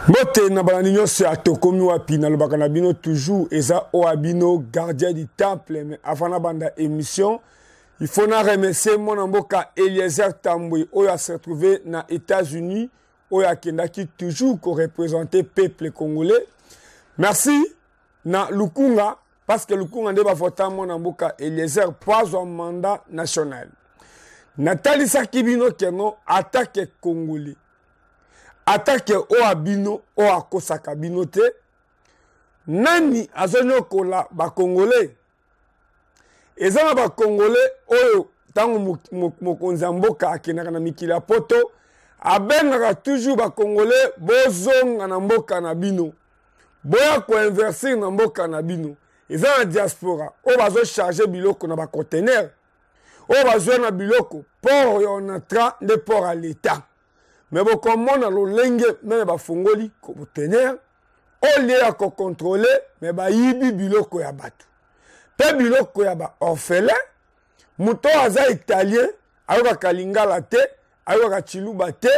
Bote na bananyo se atokomi wapi na lobaka na bino toujours eza oabino gardien du temple mais avant na banda émission il faut na remercier mon mboka Eliezer Tambwe oyo a se retrouvé na États-Unis oyo akendaki toujours ko représenter peuple congolais. Merci na Lukunga parce que Lukunga nde ba vota mon mboka Eliezer pas un mandat national. Nathalie Sakibino keno attaque congolais. Attaque o abino o akosaka bino te nani azonyo kola ba congolais ezana ba congolais oyo tango mokonzi mboka akenaka na mikila poto abengaka toujours ba congolais bozonga na mboka na bino boya ko inverser na mboka na bino ezana diaspora o bazo charger biloko na ba conteneur o bazo na biloko port on entra de port à l'état. Mais bon, comme on a l'olenge, même ba fongoli comme tenir, au lieu à contrôler, mais ba yibi biloko ya batu. Pe biloko ya ba orphelin, muto aza italien, ayoka kalingala te, ayoka chiluba te,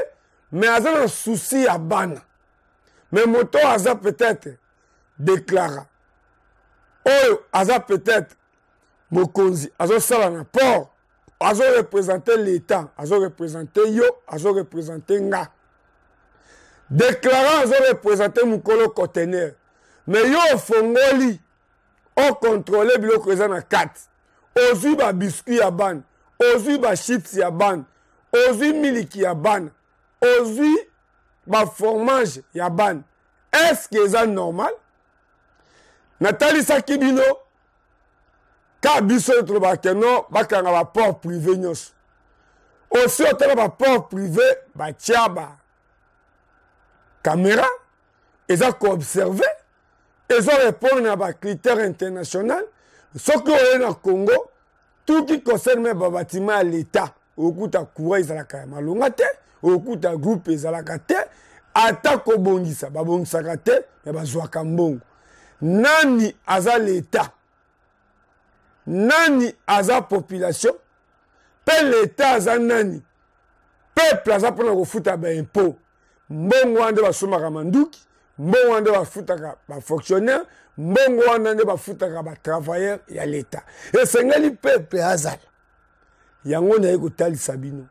mais aza un souci à bana. Mais muto aza peut-être déclara. Oh, aza peut-être mokonzi, azo sala na port. Azo représenter l'État, azo représenter yo, azo représenter nga. Déclarant azo représenter mukolo conteneur. Mais yo fongoli, o contrôler biloko eza na 4. Ozui ba biscuit ya ban, ozui ba chips ya ban, ozui miliki ya ban, ozui ba fromage ya ban. Est-ce que c'est normal? Nathalie Sakibino ka biso trobaka no bakanga ba port privé nyos aussi otala ba port privé ba tiaba caméra eza ko observer ezo répondre na ba critères international soko oye na Congo tout qui concerne ba bâtiment à l'état okuta courant ezalaka malonga te okuta groupe ezalaka te ata ko bongisa ba bongisaka te ya bazwaka mbongo nani aza l'état. Nani aza population, pe l'État aza nani, peuple aza pona kofuta ba impôt, mbongo wande ba somaka manduki, mbongo wande ba futaka ba fonctionnaire, mbongo wande ba futaka ba travailleur ya l'État. Et sengeli peuple azala. Yango na yeko tali sabino.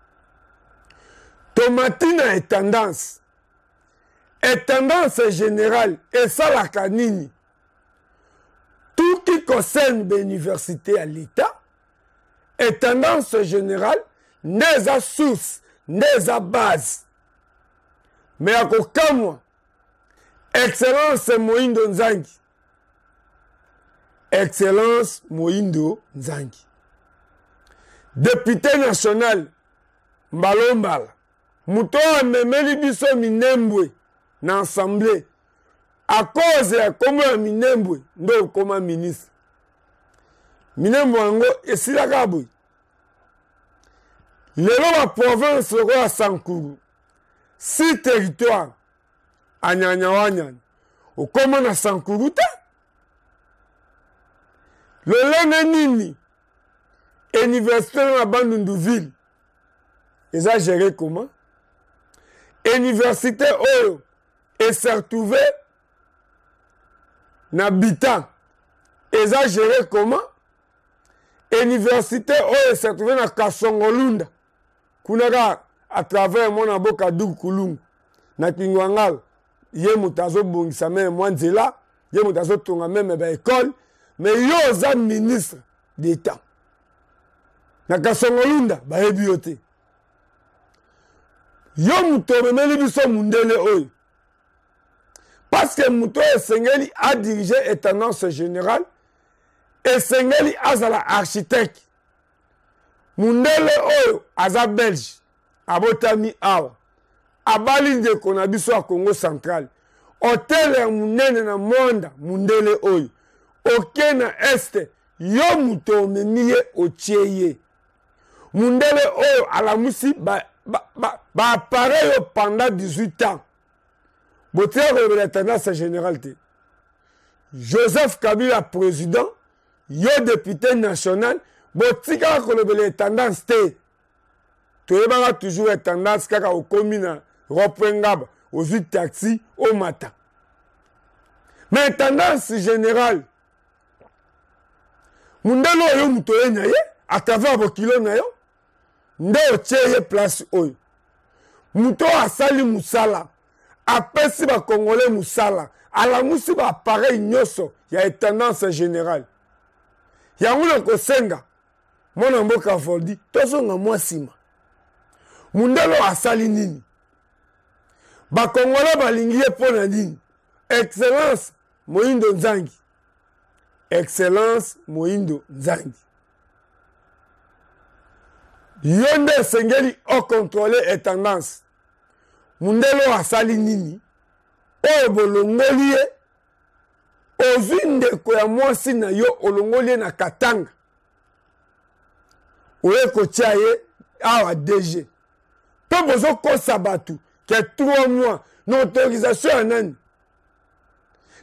Tomatina est tendance générale, et ça la kanini. Tout qui concerne l'université à l'État est tendance générale, n'est à source, n'est à base. Mais à aucun mois, Excellence Moïndo Nzangi. Excellence Moïndo Nzangi. Député national, Mbalombala. Mouto a memeli biso minembwe na assemblée. À cause de comment Minembwe, ndo comment ministre. Minembwe ngo esila kabui. Lelo la province roi Sankuru. 6 territoires. Anyanyawanyan. Ou comment na Sankuru ta? Le nini. Université na Bandundu-Ville. Ils ont géré comment? Université Oyo. Et s'est retrouvé Nabita, ils ont géré comment? Université où s'est trouvé na Kasongolunda. Kunaka à travers mon aboka Kulung. Na Kingwangal, ye mutazo bongisa même mwanzela, ye mutazo tonga même ba école, mais yo za ministre d'État. Na Kasongolunda ba ebiote. Yo mutobe meli biso mundele oyo. Parce que Mouto Sengeli a dirigé et tendance générale et Sengeli azala architecte. Mundele Oyo aza belge, abotami awa. Abali de konabiso a Congo central. Hôtel munene na monda Mundele Oyo. Oké na este yo Mouto memiye otieye. Mundele Oyo alamusi ba appareil pendant 18 ans. Botia la tendance générale. Joseph Kabila président, yo député national, botika la tendance te. Tu es toujours tendance kaka au commune reprenable aux taxi au matin. Mais tendance générale, mundelo yo mutoye na ye à travers vos kilos na yo nde otie place oyo muto asali musala apesi ba congolais musala alamusi ba appareil nyoso ya tendance générale yango na kosenga mona mboka Voldi tozonga mwa sima mundelo asali nini ba congolais balingi ye pona nini excellence Moindo Nzangi. Excellence Moindo Nzangi. Yonde sengeli au contrôler et tendance. Mundelo asali nini. O bolongolie. Ozinde ko ya mwasi na yo olongolie na Katanga. Oye ko tiaye awa DG. Pe bozo ko sabatu. Ke 3 mois. Non autorisation nani.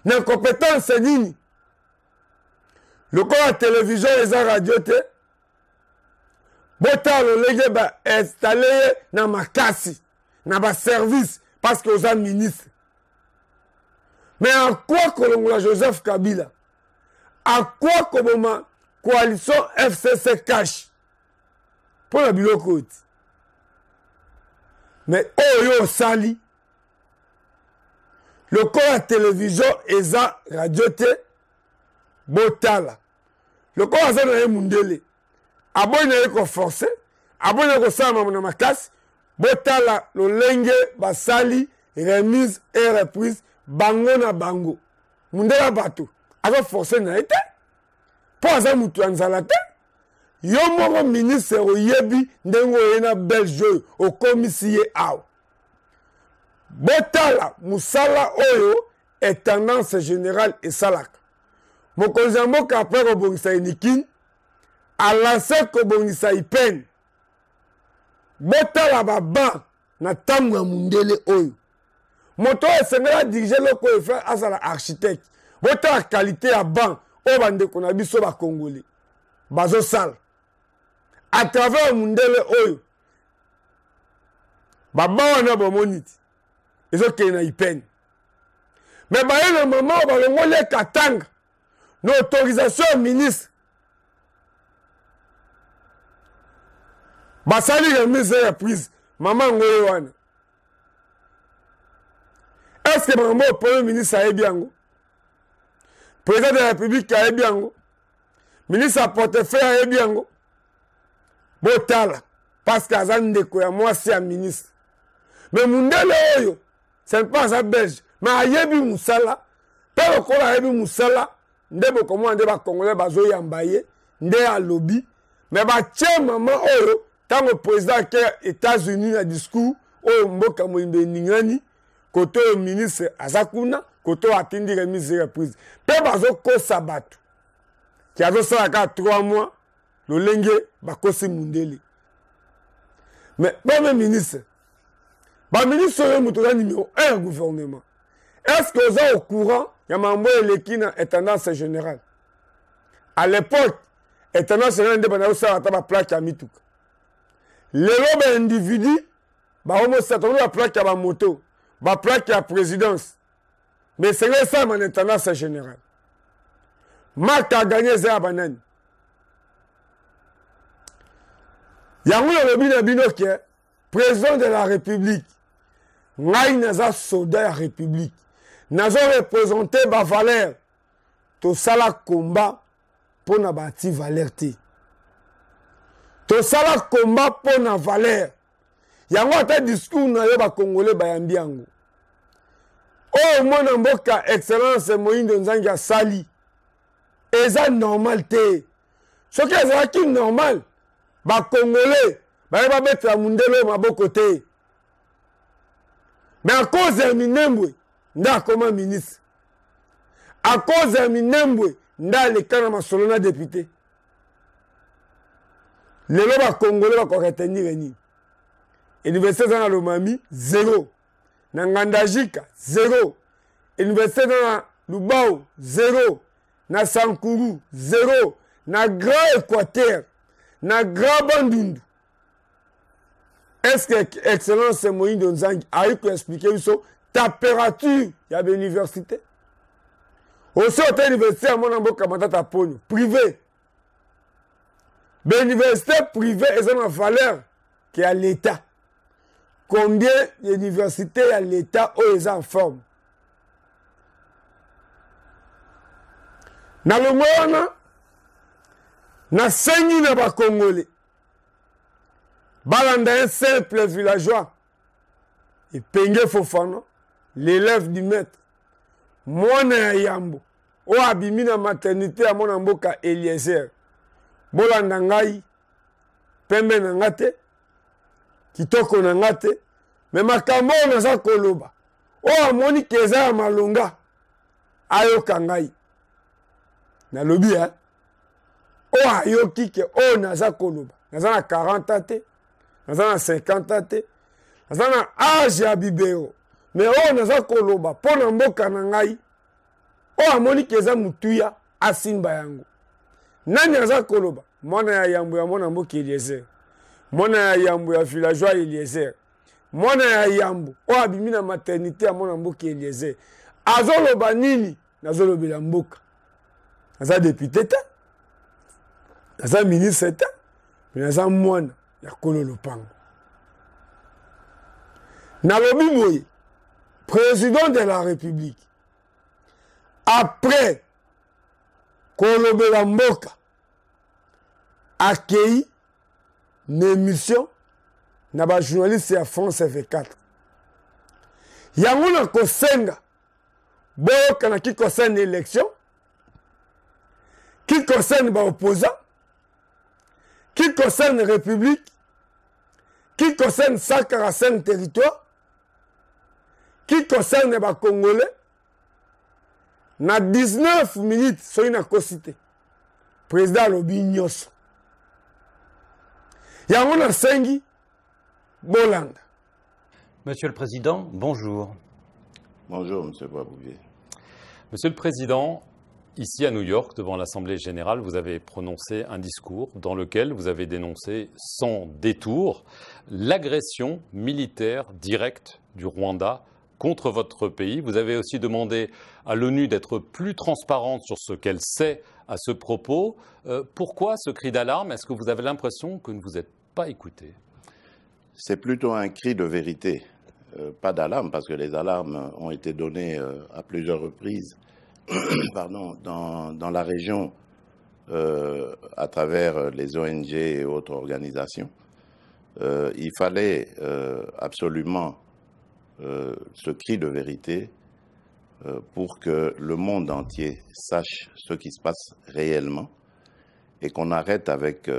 Na compétence nini. Le corps à télévision et la radio te. Bota le lege ba installé na makasi. Na ba service. Parce que vous êtes ministre. Mais en quoi Kolongola Joseph Kabila? À quoi Koboma coalition FCC cache? Pour la biloko. Mais Oyo Sali. Le corps à télévision et la radio te. Botala. Le corps à télévision mundele. Abonne ko forcé. Abonne ko sama na makasi. Botala lo lenge basali remise et reprise bango na bango. Mundela bato. Aka forcé na été. Po aza mutu anzala te. Yo moko ministre oyebi ndengo yena Belge au commissaire aw. Botala musala oyo est tendance générale et salaka. Mokonzi mboka après kobongisa inikin a lancé kobongisa ipen. Botala baba na tamu ya mundele oyo. Moto esengela diriger loko efe asala architecte. Botala qualité ya ban o bande kona biso ba congolais. Bazo sala. À travers mundele oyo. Baba wana bomoniti. Ezo kena ipen. Mais ba yena maman ba longole Katanga. No autorisation ministre. Basali remise et reprise. Maman ngoye wana. Est-ce que maman le premier ministre a ebiango? Président de la République a ebiango? Ministre à portefeuille a ebiango? Botala. Parce que azan ndeko ya moi c'est un ministre. Mais mundele oyo, c'est pas un belge. Mais ayebi musala. Pero kola ayebi musala. Ndebo comment ndeba congolais bazo yambaye. Nde a lobby. Mais ba tche maman oyo. Tant le président qui est États-Unis a discours, au mboka moïmbe ningani, koto le ministre Azakuna, koto atindi remise et reprise. Pe bazo ko sabatu. Qui a zo à 3 mois, le lenge bakosi mundele. Mais bon ministre, ministre est le numéro 1 gouvernement. Est-ce que vous êtes au courant, il y a mambo elekina et tendance générale. À l'époque, et tendance générale de ça a plaque à mituka. Les lobes individus, homo satono la plaque à la moto, la plaque à la présidence. Mais c'est ça mon tendance générale. Marc a gagné ça à banane. Yango le bino bino qui est président de la République. Ngai naza soldat de la République. Nazo représenté ba valeur. To sala combat pour na bati valeur te. To sala combat pour na valeur. Yango ata discours na yo ba congolais ba yambi yango. Oh mona mboka excellence Moindo Nzangi a sali. Eza normal te. Ce qui est qui normal. Ba congolais ba mettre la mundelo maboko te. Mais à cause de Minembwe, nda comme ministre. À cause de Minembwe, nda le kana masolona député. Les lois congolais va retenir ni. Université dans le Mami 0. Na Ngandajika 0. Université dans Lubao 0. Na Sankuru 0. Na Grand Équateur, na Grand Bandundu. Est-ce que Excellence Moïndo Nzangi a eu expliquer ça température ya l'université. Aussi autant université à mon amboka matata ponyo privé. L'université privée est une valeur qui est à l'État. Combien d'universités à l'État où ils en forme? Na longona na sengi na ba Congolais. Balanda un simple villageois. Et Penge Fofana, l'élève du maître. Mwana ya Yambo. O abimi na maternité à mon mboka Eliezer. Bolanda ngai. Pembe na ngate. Kitoko na ngate. Mais makambo naza koloba. O amoni keza ya malonga. Ayoka ngai. Na lobi hein. O ayoki ke o naza koloba. Naza na 40 ate. Naza na 50 ate. Naza na âge ya bibero. Mais o naza koloba pona mboka na ngai. O amoni keza mutuya asimba yango. Nani naza koloba? Mwana ya Yambo ya mwana mboka Eliezer. Mwana ya Yambo ya villageois Eliezer. Mwana ya Yambo o abimi na maternité ya mwana mboka Eliezer. Azoloba nini? Nazolobela mboka. Naza député ta. Naza ministre ta. Mais naza mwana ya kolo lopango. Nalobi boye, président de la République, après kolobela mboka, accueilli une émission na ba journaliste ya France F4. Yango na kosenga boka na qui concerne l'élection, qui concerne ba opposants, qui concerne la République, qui concerne 145 territoires, qui concerne les Congolais, na 19 minutes, soy na kosite. Président lobi nyos. Yango na sengi bolanda. Monsieur le Président, bonjour. Bonjour, Monsieur Boisbouvier. Monsieur le Président, ici à New York, devant l'Assemblée générale, vous avez prononcé un discours dans lequel vous avez dénoncé sans détour l'agression militaire directe du Rwanda contre votre pays. Vous avez aussi demandé à l'ONU d'être plus transparente sur ce qu'elle sait à ce propos. Pourquoi ce cri d'alarme? Est-ce que vous avez l'impression que ne vous êtes pas écouté? C'est plutôt un cri de vérité, pas d'alarme, parce que les alarmes ont été données à plusieurs reprises pardon, dans la région à travers les ONG et autres organisations. Il fallait absolument ce cri de vérité pour que le monde entier sache ce qui se passe réellement et qu'on arrête avec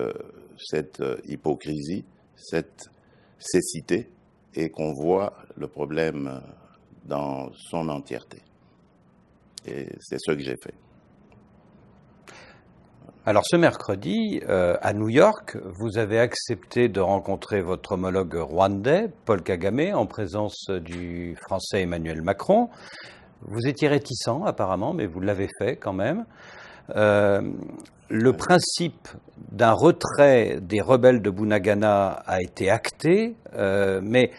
cette hypocrisie, cette cécité et qu'on voit le problème dans son entièreté. Et c'est ce que j'ai fait. Alors ce mercredi, à New York, vous avez accepté de rencontrer votre homologue rwandais, Paul Kagame, en présence du Français Emmanuel Macron. Vous étiez réticent apparemment, mais vous l'avez fait quand même. Le principe d'un retrait des rebelles de Bunagana a été acté, mais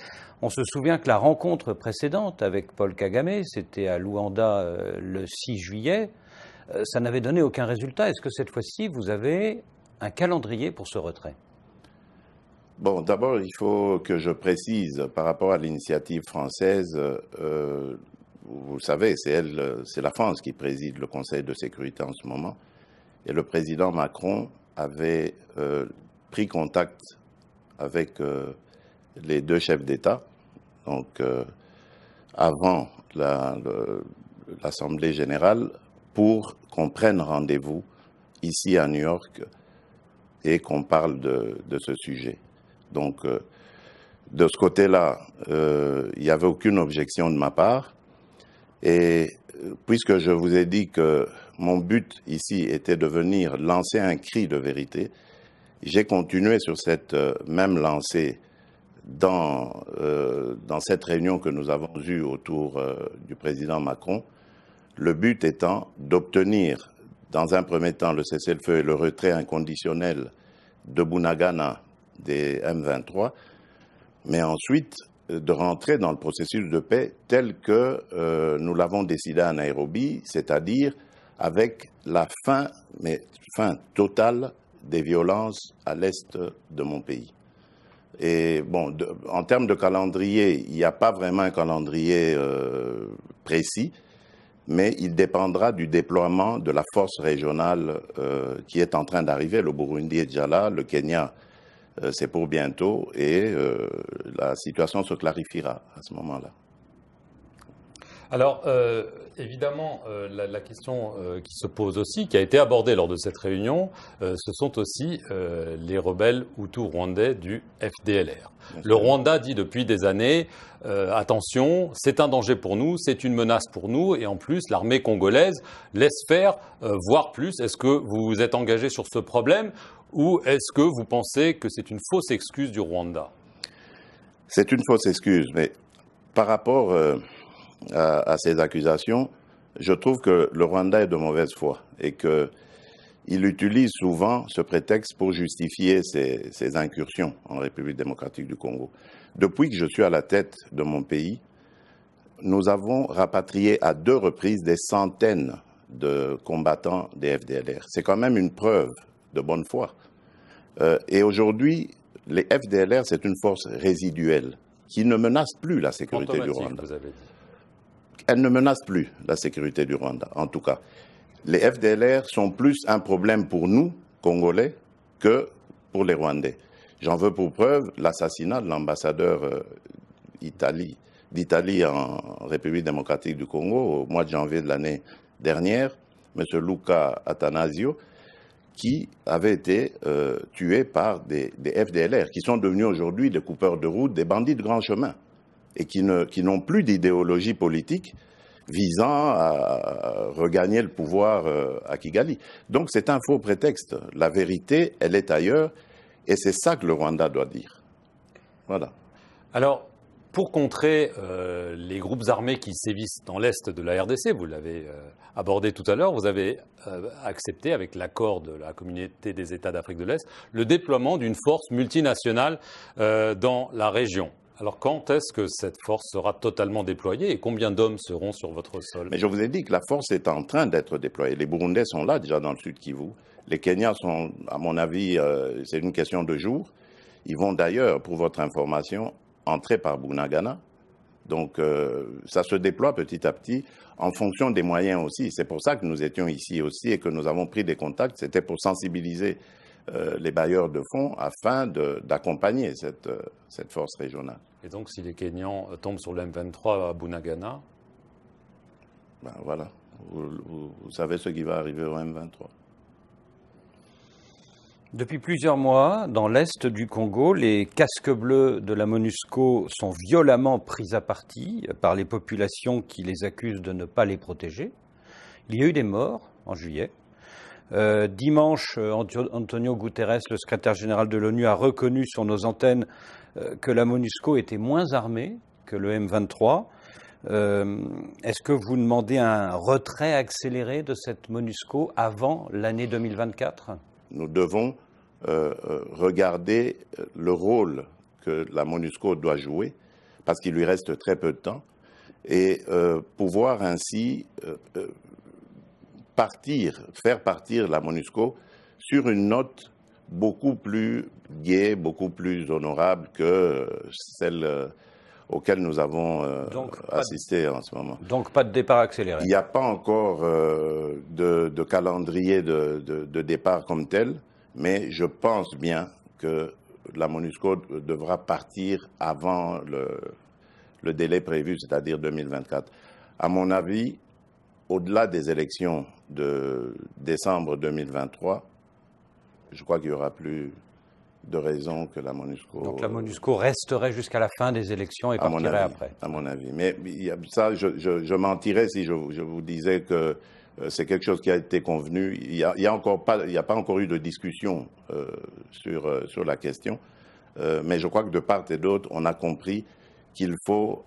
on se souvient que la rencontre précédente avec Paul Kagame, c'était à Luanda le 6 juillet, ça n'avait donné aucun résultat. Est-ce que cette fois-ci, vous avez un calendrier pour ce retrait? Bon, d'abord, il faut que je précise par rapport à l'initiative française, vous savez, c'est la France qui préside le Conseil de sécurité en ce moment. Et le président Macron avait pris contact avec les deux chefs d'État, donc avant l'Assemblée générale, pour qu'on prenne rendez-vous ici à New York et qu'on parle de ce sujet. Donc, de ce côté-là, il n'y avait aucune objection de ma part. Et puisque je vous ai dit que mon but ici était de venir lancer un cri de vérité, j'ai continué sur cette même lancée dans cette réunion que nous avons eue autour du président Macron, le but étant d'obtenir dans un premier temps le cessez-le-feu et le retrait inconditionnel de Bunagana des M23, mais ensuite de rentrer dans le processus de paix tel que nous l'avons décidé à Nairobi, c'est-à-dire avec la fin totale des violences à l'est de mon pays. Et bon, en termes de calendrier, il n'y a pas vraiment un calendrier précis, mais il dépendra du déploiement de la force régionale qui est en train d'arriver. Le Burundi est déjà là, le Kenya, c'est pour bientôt, et la situation se clarifiera à ce moment-là. Alors, évidemment, la question qui se pose aussi, qui a été abordée lors de cette réunion, ce sont aussi les rebelles hutus rwandais du FDLR. Le Rwanda dit depuis des années, attention, c'est un danger pour nous, c'est une menace pour nous, et en plus, l'armée congolaise laisse faire, voire plus. Est-ce que vous vous êtes engagé sur ce problème, ou est-ce que vous pensez que c'est une fausse excuse du Rwanda? C'est une fausse excuse, mais par rapport à ces accusations, je trouve que le Rwanda est de mauvaise foi et qu'il utilise souvent ce prétexte pour justifier ses incursions en République démocratique du Congo. Depuis que je suis à la tête de mon pays, nous avons rapatrié à 2 reprises des centaines de combattants des FDLR. C'est quand même une preuve de bonne foi. Et aujourd'hui, les FDLR, c'est une force résiduelle qui ne menace plus la sécurité du Rwanda. Vous avez dit. Elle ne menace plus la sécurité du Rwanda, en tout cas. Les FDLR sont plus un problème pour nous, Congolais, que pour les Rwandais. J'en veux pour preuve l'assassinat de l'ambassadeur d'Italie en République démocratique du Congo au mois de janvier de l'année dernière, M. Luca Attanasio, qui avait été tué par des FDLR, qui sont devenus aujourd'hui des coupeurs de route, des bandits de grand chemin, et qui n'ont plus d'idéologie politique visant à regagner le pouvoir à Kigali. Donc c'est un faux prétexte. La vérité, elle est ailleurs, et c'est ça que le Rwanda doit dire. Voilà. Alors, pour contrer les groupes armés qui sévissent dans l'est de la RDC, vous l'avez abordé tout à l'heure, vous avez accepté, avec l'accord de la communauté des États d'Afrique de l'Est, le déploiement d'une force multinationale dans la région. Alors quand est-ce que cette force sera totalement déployée et combien d'hommes seront sur votre sol? Mais je vous ai dit que la force est en train d'être déployée. Les Burundais sont là déjà dans le sud Kivu. Les Kenyans sont, à mon avis, c'est une question de jours. Ils vont d'ailleurs, pour votre information, entrer par Bunagana. Donc ça se déploie petit à petit en fonction des moyens aussi. C'est pour ça que nous étions ici aussi et que nous avons pris des contacts. C'était pour sensibiliser les bailleurs de fonds afin d'accompagner cette force régionale. Et donc si les Kenyans tombent sur le M23 à Bunagana? Ben voilà, vous savez ce qui va arriver au M23. Depuis plusieurs mois, dans l'est du Congo, les casques bleus de la MONUSCO sont violemment pris à partie par les populations qui les accusent de ne pas les protéger. Il y a eu des morts en juillet. Dimanche, Antonio Guterres, le secrétaire général de l'ONU, a reconnu sur nos antennes que la MONUSCO était moins armée que le M23. Est-ce que vous demandez un retrait accéléré de cette MONUSCO avant l'année 2024 ? Nous devons regarder le rôle que la MONUSCO doit jouer, parce qu'il lui reste très peu de temps, et pouvoir ainsi faire partir la MONUSCO sur une note beaucoup plus gaie, beaucoup plus honorable que celle auquel nous avons assisté en ce moment. Donc pas de départ accéléré. Il n'y a pas encore de calendrier de départ comme tel, mais je pense bien que la MONUSCO devra partir avant le délai prévu, c'est-à-dire 2024. À mon avis, au-delà des élections de décembre 2023, je crois qu'il n'y aura plus de raison que la MONUSCO... Donc la MONUSCO resterait jusqu'à la fin des élections et partirait après. À mon avis. Mais ça, je mentirais si je vous disais que c'est quelque chose qui a été convenu. Il n'y a pas encore eu de discussion sur la question. Mais je crois que de part et d'autre, on a compris qu'il faut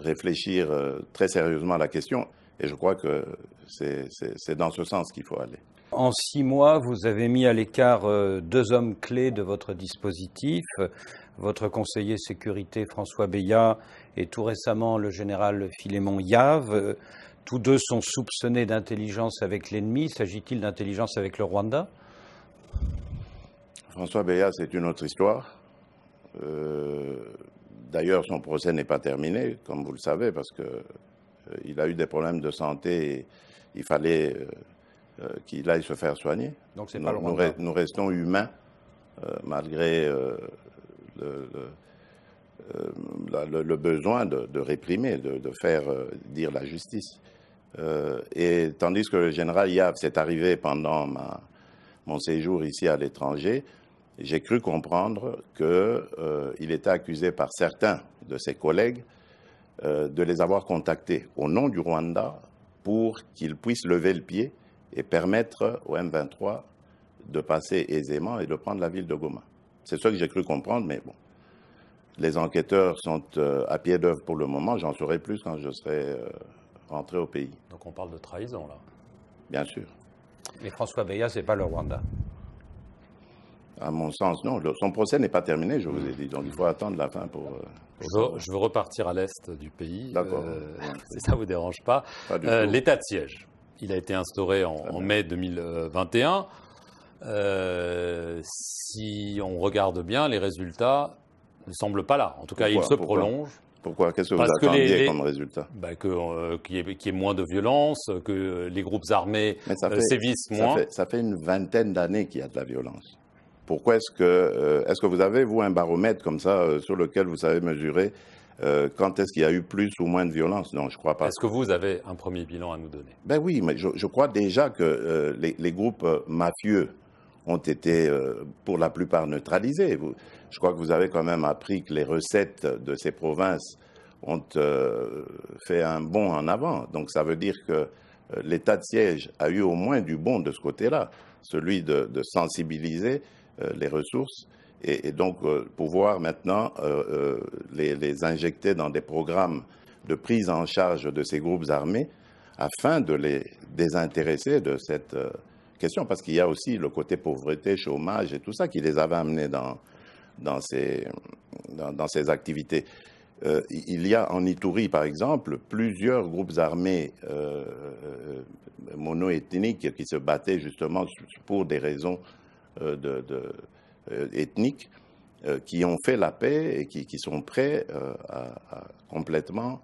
réfléchir très sérieusement à la question. Et je crois que c'est dans ce sens qu'il faut aller. En 6 mois, vous avez mis à l'écart 2 hommes clés de votre dispositif, votre conseiller sécurité François Beya et tout récemment le général Philémon Yave. Tous deux sont soupçonnés d'intelligence avec l'ennemi. S'agit-il d'intelligence avec le Rwanda? François Beya, c'est une autre histoire. D'ailleurs, son procès n'est pas terminé, comme vous le savez, parce qu'il a eu des problèmes de santé et il fallait qu'il aille se faire soigner. Donc c'est pas le Rwanda. Nous restons humains, malgré le besoin de réprimer, de faire dire la justice. Et tandis que le général Yave s'est arrivé pendant mon séjour ici à l'étranger, j'ai cru comprendre qu'il était accusé par certains de ses collègues de les avoir contactés au nom du Rwanda pour qu'ils puissent lever le pied et permettre au M23 de passer aisément et de prendre la ville de Goma. C'est ça que j'ai cru comprendre, mais bon. Les enquêteurs sont à pied d'œuvre pour le moment. J'en saurai plus quand je serai rentré au pays. Donc on parle de trahison, là. Bien sûr. Mais François Beya, c'est pas le Rwanda. À mon sens, non. Son procès n'est pas terminé, je vous ai dit. Donc il faut attendre la fin pour je veux repartir à l'est du pays. D'accord. Si ça ne vous dérange pas. L'état de siège, il a été instauré en mai 2021. Si on regarde bien, les résultats ne semblent pas là. En tout cas, ils se prolongent. Pourquoi? Qu'est-ce que vous attendiez comme résultat? Qu'il y ait moins de violence, que les groupes armés sévissent moins. Ça fait une vingtaine d'années qu'il y a de la violence. Pourquoi est-ce que vous avez, vous, un baromètre comme ça sur lequel vous savez mesurer quand est-ce qu'il y a eu plus ou moins de violence? Non, je ne crois pas. Est-ce que vous avez un premier bilan à nous donner? Ben oui, mais je crois déjà que les groupes mafieux ont été pour la plupart neutralisés. Je crois que vous avez quand même appris que les recettes de ces provinces ont fait un bond en avant. Donc ça veut dire que l'état de siège a eu au moins du bon de ce côté-là, celui de sensibiliser les ressources et donc pouvoir maintenant les injecter dans des programmes de prise en charge de ces groupes armés afin de les désintéresser de cette question, parce qu'il y a aussi le côté pauvreté, chômage et tout ça qui les avait amenés dans ces activités. Il y a en Ituri, par exemple, plusieurs groupes armés mono-ethniques qui se battaient justement pour des raisons ethniques, qui ont fait la paix et qui sont prêts à complètement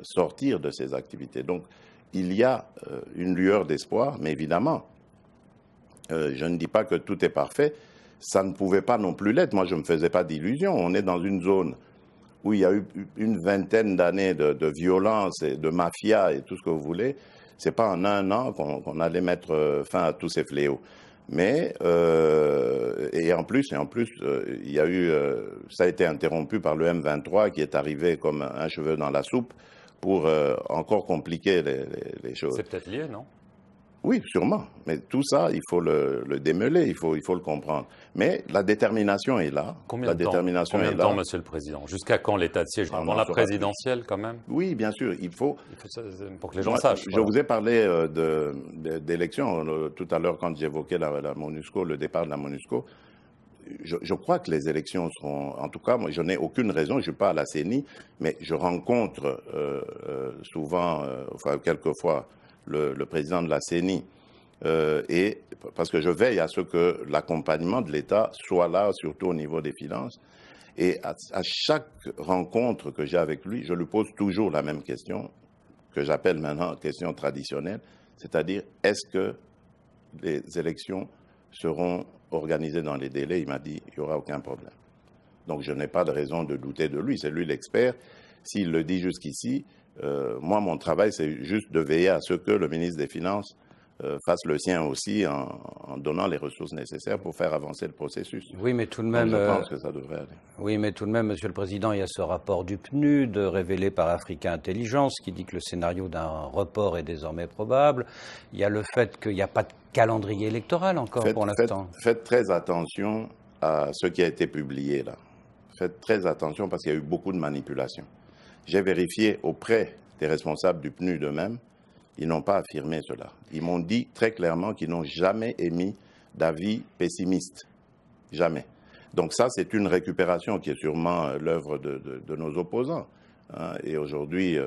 sortir de ces activités. Donc, il y a une lueur d'espoir, mais évidemment, je ne dis pas que tout est parfait. Ça ne pouvait pas non plus l'être. Moi, je ne me faisais pas d'illusions. On est dans une zone où il y a eu une vingtaine d'années de violence et de mafia et tout ce que vous voulez. Ce n'est pas en un an qu'on allait mettre fin à tous ces fléaux. Mais, et en plus, il y a eu, ça a été interrompu par le M23 qui est arrivé comme un cheveu dans la soupe pour encore compliquer les choses. C'est peut-être lié, non? Oui, sûrement. Mais tout ça, il faut le démêler, il faut le comprendre. Mais la détermination est là. Combien de temps, Monsieur le Président? Jusqu'à quand l'état de siège? Avant la présidentielle, quand même? Oui, bien sûr. Il faut pour que les gens sachent. Je vous ai parlé d'élections tout à l'heure quand j'évoquais la MONUSCO, le départ de la MONUSCO. Je crois que les élections seront... En tout cas, moi, je n'ai aucune raison, je ne suis pas à la CENI, mais je rencontre souvent, quelquefois, le président de la CENI, et parce que je veille à ce que l'accompagnement de l'État soit là, surtout au niveau des finances. Et à chaque rencontre que j'ai avec lui, je lui pose toujours la même question, que j'appelle maintenant question traditionnelle, c'est-à-dire, est-ce que les élections seront organisées dans les délais? Il m'a dit, il n'y aura aucun problème. Donc je n'ai pas de raison de douter de lui, c'est lui l'expert. S'il le dit jusqu'ici, moi, mon travail, c'est juste de veiller à ce que le ministre des Finances fasse le sien aussi en donnant les ressources nécessaires pour faire avancer le processus. Oui, mais tout de même, donc, je pense que ça devrait aller. Oui, mais tout de même, Monsieur le Président, il y a ce rapport du PNUD révélé par Africa Intelligence qui dit que le scénario d'un report est désormais probable. Il y a le fait qu'il n'y a pas de calendrier électoral encore pour l'instant. Faites très attention à ce qui a été publié là. Faites très attention parce qu'il y a eu beaucoup de manipulations. J'ai vérifié auprès des responsables du PNUD eux-mêmes. Ils n'ont pas affirmé cela. Ils m'ont dit très clairement qu'ils n'ont jamais émis d'avis pessimiste. Jamais. Donc ça, c'est une récupération qui est sûrement l'œuvre de nos opposants. Hein. Et aujourd'hui,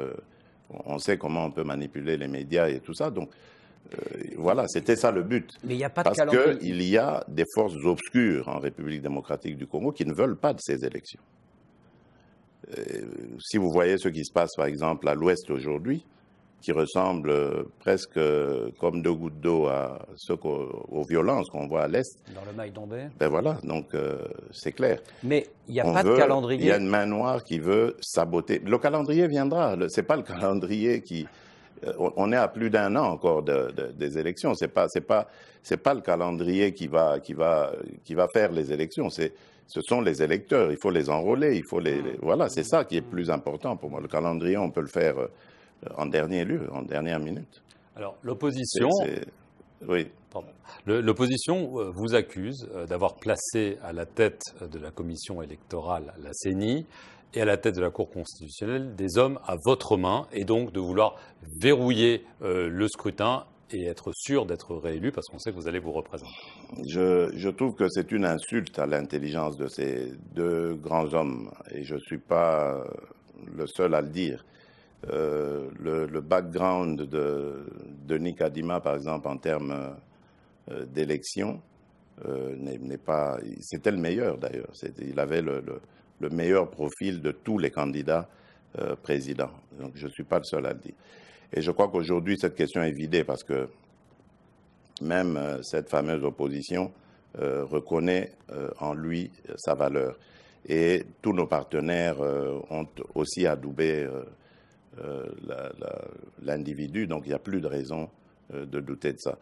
on sait comment on peut manipuler les médias et tout ça. Donc voilà, c'était ça le but. Mais il n'y a pas de Parce qu'il y a des forces obscures en République démocratique du Congo qui ne veulent pas de ces élections. Si vous voyez ce qui se passe, par exemple, à l'Ouest aujourd'hui, qui ressemble presque comme deux gouttes d'eau aux violences qu'on voit à l'Est. Dans le Maï-Dombé. Ben voilà, donc c'est clair. Mais il n'y a pas de calendrier. Il y a une main noire qui veut saboter. Le calendrier viendra. Ce n'est pas le calendrier qui... On est à plus d'1 an encore des élections. C'est pas le calendrier qui va faire les élections. Ce sont les électeurs. Il faut les enrôler. Il faut voilà, c'est ça qui est plus important pour moi. Le calendrier, on peut le faire en dernier lieu, en dernière minute. Alors, l'opposition... Oui. L'opposition vous accuse d'avoir placé à la tête de la commission électorale, la CENI, et à la tête de la Cour constitutionnelle des hommes à votre main, et donc de vouloir verrouiller le scrutin et être sûr d'être réélu, parce qu'on sait que vous allez vous représenter. Je trouve que c'est une insulte à l'intelligence de ces deux grands hommes, et je ne suis pas le seul à le dire. Le background de Denis Kadima, par exemple, en termes d'élection, n'est pas... C'était le meilleur, d'ailleurs. Il avait le meilleur profil de tous les candidats présidents. Donc, je ne suis pas le seul à le dire. Et je crois qu'aujourd'hui, cette question est vidée parce que même cette fameuse opposition reconnaît en lui sa valeur. Et tous nos partenaires ont aussi adoubé l'individu, donc il n'y a plus de raison de douter de ça.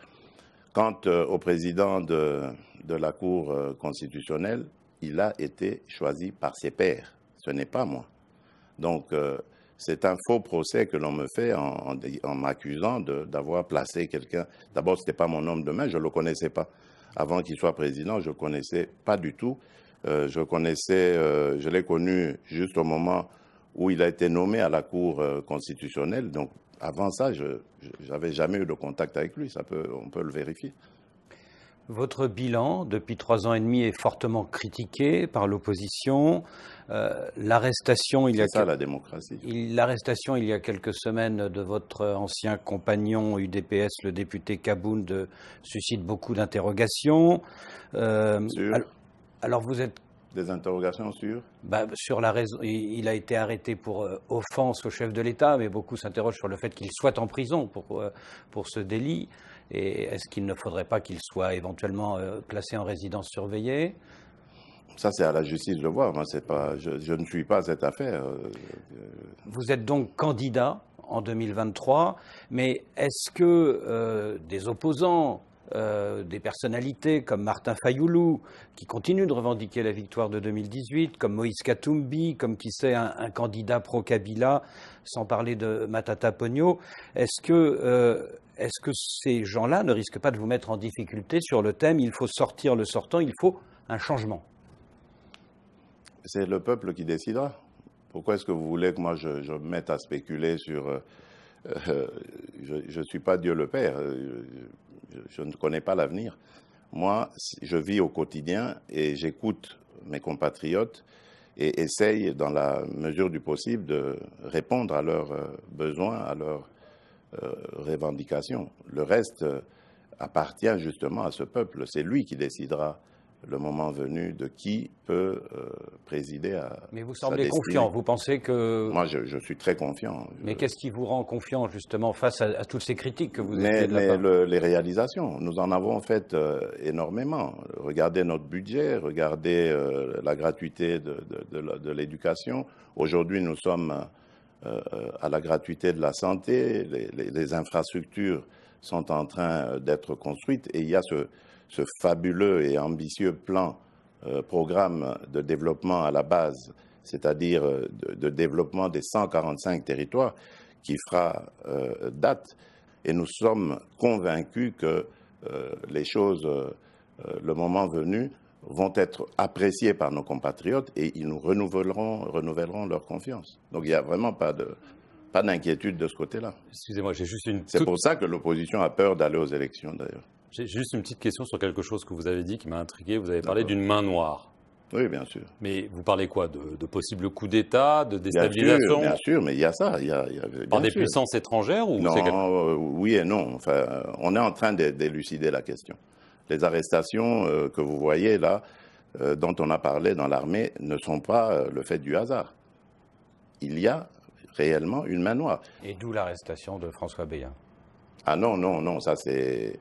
Quant au président de la Cour constitutionnelle, il a été choisi par ses pairs, ce n'est pas moi. Donc c'est un faux procès que l'on me fait en m'accusant d'avoir placé quelqu'un. D'abord, ce n'était pas mon homme de main, je ne le connaissais pas. Avant qu'il soit président, je ne le connaissais pas du tout. Je l'ai connu juste au moment où il a été nommé à la Cour constitutionnelle. Donc, avant ça, je n'avais jamais eu de contact avec lui. On peut le vérifier. Votre bilan, depuis 3 ans et demi, est fortement critiqué par l'opposition. L'arrestation, c'est ça la démocratie. L'arrestation, il y a quelques semaines, de votre ancien compagnon UDPS, le député Kabound, suscite beaucoup d'interrogations. Alors vous êtes... Des interrogations sur la raison. Il a été arrêté pour offense au chef de l'État, mais beaucoup s'interrogent sur le fait qu'il soit en prison pour ce délit. Et est-ce qu'il ne faudrait pas qu'il soit éventuellement placé en résidence surveillée? Ça, c'est à la justice de voir. Moi, je ne suis pas cette affaire. Vous êtes donc candidat en 2023, mais est-ce que des opposants, des personnalités comme Martin Fayoulou, qui continue de revendiquer la victoire de 2018, comme Moïse Katumbi, comme qui sait un candidat pro-Kabila, sans parler de Matata Ponyo, est-ce que ces gens-là ne risquent pas de vous mettre en difficulté sur le thème « il faut sortir le sortant, il faut un changement » ? C'est le peuple qui décidera. Pourquoi est-ce que vous voulez que moi je me mette à spéculer sur... je ne suis pas Dieu le Père. Je ne connais pas l'avenir. Moi, je vis au quotidien et j'écoute mes compatriotes et essaye, dans la mesure du possible, de répondre à leurs besoins, à leurs revendications. Le reste appartient justement à ce peuple. C'est lui qui décidera, le moment venu, de qui peut présider à... Mais vous semblez confiant, vous pensez que... Moi, je suis très confiant. Mais qu'est-ce qui vous rend confiant, justement, face à toutes ces critiques que vous avez les réalisations, nous en avons fait énormément. Regardez notre budget, regardez la gratuité de l'éducation. Aujourd'hui, nous sommes à la gratuité de la santé. Les infrastructures sont en train d'être construites et il y a ce fabuleux et ambitieux programme de développement à la base, c'est-à-dire de développement des 145 territoires qui fera date. Et nous sommes convaincus que les choses, le moment venu, vont être appréciées par nos compatriotes et ils nous renouvelleront leur confiance. Donc il n'y a vraiment pas pas d'inquiétude de ce côté-là. Excusez-moi, j'ai juste une... C'est pour ça que l'opposition a peur d'aller aux élections, d'ailleurs. J'ai juste une petite question sur quelque chose que vous avez dit qui m'a intrigué. Vous avez parlé d'une main noire. Oui, bien sûr. Mais vous parlez quoi? De possibles coups d'État, de déstabilisation? Bien sûr, mais il y a ça. Par des puissances étrangères ou non, oui et non. Enfin, on est en train d'élucider la question. Les arrestations que vous voyez là, dont on a parlé dans l'armée, ne sont pas le fait du hasard. Il y a réellement une main noire. Et d'où l'arrestation de François Béat. Ah non, ça c'est...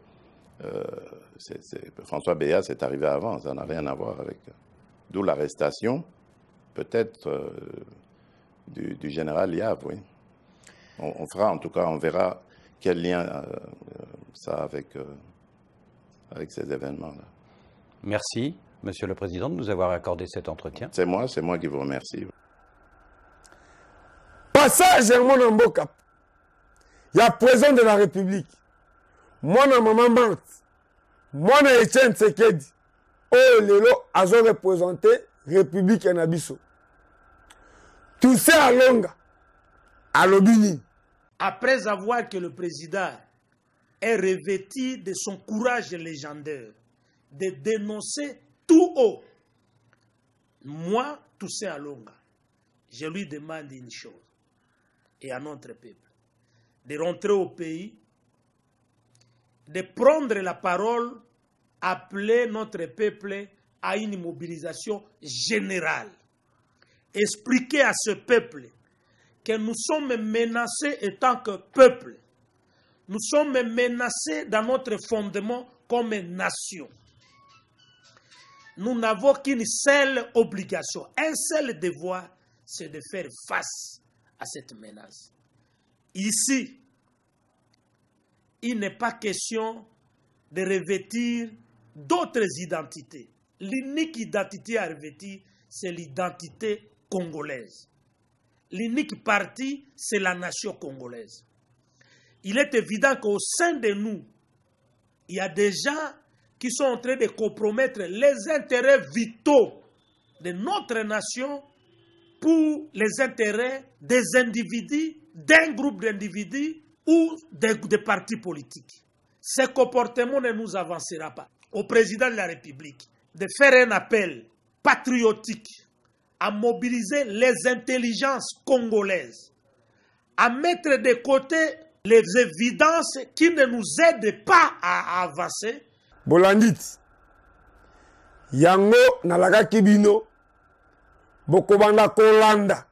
François Béat, c'est arrivé avant, ça n'a rien à voir avec... D'où l'arrestation, peut-être, du général Liave, oui. On fera, en tout cas, on verra quel lien ça a avec ces événements-là. Merci, Monsieur le Président, de nous avoir accordé cet entretien. C'est moi qui vous remercie. Passage mon Mboka, il y a président de la République, moi na Maman Marthe, moi na Etienne Tshisekedi, oh lelo azo représenté République Nabiso. Tout ça à longa, à l'obini. Après avoir que le président est revêtu de son courage légendaire de dénoncer tout haut, moi, Toussaint Alonga, je lui demande une chose, et à notre peuple, de rentrer au pays, de prendre la parole, appeler notre peuple à une mobilisation générale. Expliquer à ce peuple que nous sommes menacés en tant que peuple. Nous sommes menacés dans notre fondement comme nation. Nous n'avons qu'une seule obligation, un seul devoir, c'est de faire face à cette menace. Ici, il n'est pas question de revêtir d'autres identités. L'unique identité à revêtir, c'est l'identité congolaise. L'unique parti, c'est la nation congolaise. Il est évident qu'au sein de nous, il y a des gens qui sont en train de compromettre les intérêts vitaux de notre nation pour les intérêts des individus, d'un groupe d'individus ou des partis politiques. Ce comportement ne nous avancera pas. Au président de la République de faire un appel patriotique à mobiliser les intelligences congolaises, à mettre de côté les évidences qui ne nous aident pas à avancer. Bolandit, yango nalaka kibino, bokobanda kolanda,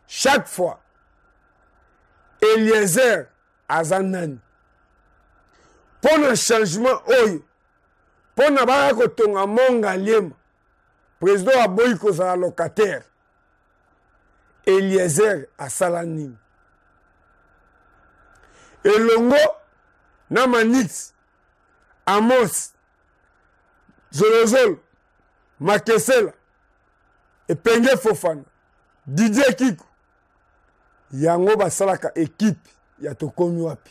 chaque fois, Eliezer Azanani, pour le changement, pour ne pas que ton amonga liema, président aboyi kozala locataire, Eliezer Asalani. Elongo, Namanix, Amos, Zolozol, Makesela, et Penge Fofana, Didier Kikou, yango basalaka équipe ya tokomi wapi.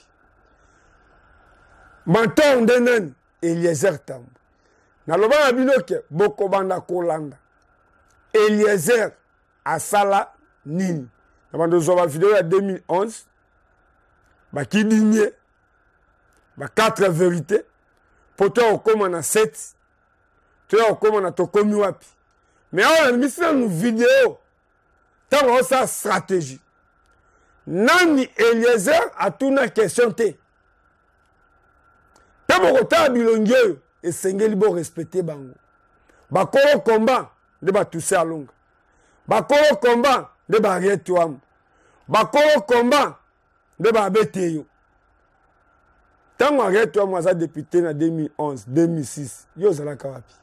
Mentor ndenen Eliezer Tambo. Naloba na bino ke boko banda kolanda. Eliezer asala nini. Na bando zoba vidéo ya 2011. Ba kidimie. Ba 4 vérités. Poto okoma na 7. Toya okoma na tokomi wapi. Mais on a mis ça dans vidéo. Tant sa stratégie. Nani Eliezer a tout na question te. Tabokota bilongyo et sengeli bo respecter bango. Bakoro combat de ba Toussaint Alonga. Bakoro combat de ba Retouam. Bakoro combat de ba Beteyo. Tango Retouam aza député na 2011, 2006, yo zala kawapi.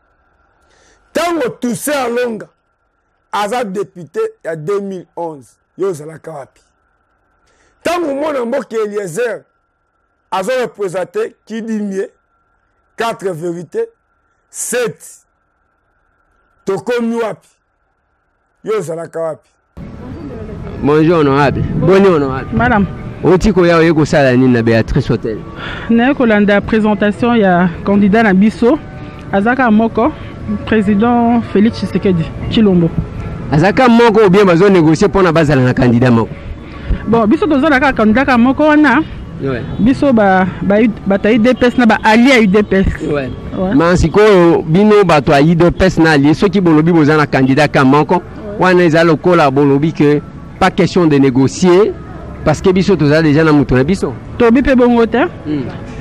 Tango Toussaint Alonga aza député ya 2011, yo zala kawapi. Tango mona mboke Eliezer azo représenté qui dit mieux 4 vérités 7 tokomi wapi yo zalaka wapi. Bonjour honorable. Bonjour honorable. Madame. Otiko ya yeko sala nini na Béatrice Hotel. Na kolanda présentation ya candidat na biso azaka moko président Félix Tshisekedi Chilombo. Azaka moko ou bien bazo négocier pour na bazala na candidat moko. Bon, biso toza na candidat ka moko wana. Ouais. Biso ba UDPS na ba allié à UDPS. Ouais. Mais siko bino bato a UDPS na allié ceux qui bolobi boza na candidat ka moko. Wana eza lokola bolobi que pas question de négocier parce que biso toza déjà na mutu na biso. Tobi pe bongo te.